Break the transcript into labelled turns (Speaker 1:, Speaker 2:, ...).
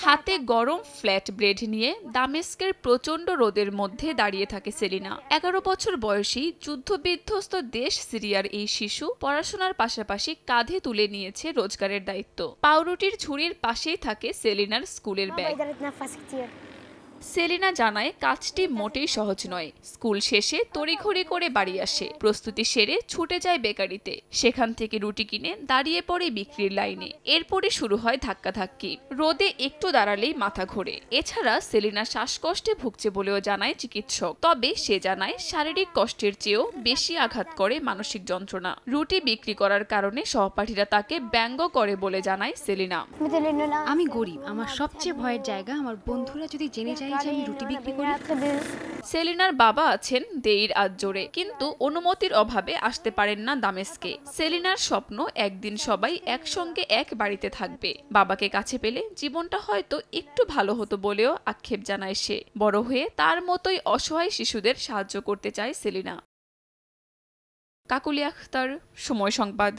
Speaker 1: হাতে গরম flat bread নিয়ে দামেস্কের প্রচণ্ড রোদের মধ্যে দাঁড়িয়ে থাকে সেলিনা। 11 বছর বয়সী যুদ্ধবিধ্বস্ত দেশ সিরিয়ার এই শিশু পড়াশোনার পাশাপাশি কাঁধে তুলে নিয়েছে রোজগারের দায়িত্ব। পাউরুটির ঝুড়ির পাশেই থাকে সেলিনার স্কুলের ব্যাগ। সেলিনা জানায় কাজটি মোটেই সহজ নয়। স্কুল শেষে তড়িঘড়ি করে বাড়ি আসে, প্রস্তুতি সেরে ছুটে যায় বেকারিতে, সেখান থেকে রুটি কিনে দাঁড়িয়ে পড়ে বিক্রির লাইনে। এরপরে শুরু হয় ধাক্কাধাক্কি, রোদে একটু দাঁড়ালেই মাথা ঘোরে। এছাড়া সেলিনা শ্বাসকষ্টে ভুগছে বলেও জানায় চিকিৎসক। তবে সে জানায় শারীরিক কষ্টের চেয়েও বেশি আঘাত করে মানসিক যন্ত্রণা। রুটি বিক্রি করার কারণে সহপাঠীরা তাকে ব্যঙ্গ করে বলে জানায় সেলিনা।
Speaker 2: আমি গরিব, আমার সবচেয়ে ভয়ের জায়গা আমার বন্ধুরা যদি জেনে যায় যে আমি রুটি বিক্রি করি।
Speaker 1: সেলিনার বাবা আছেন দেইর আজজোরে, কিন্তু অনুমতির অভাবে আসতে পারেন না দামেস্কে। সেলিনার স্বপ্ন একদিন সবাই একসঙ্গে এক বাড়িতে থাকবে। বাবাকে কাছে পেলে জীবনটা হয়তো একটু ভালো হতো বলেও আক্ষেপ জানায় সে। বড় হয়ে তার মতোই অসহায় শিশুদের সাহায্য করতে চায় সেলিনা। কাকুলি আখতার, সময় সংবাদ।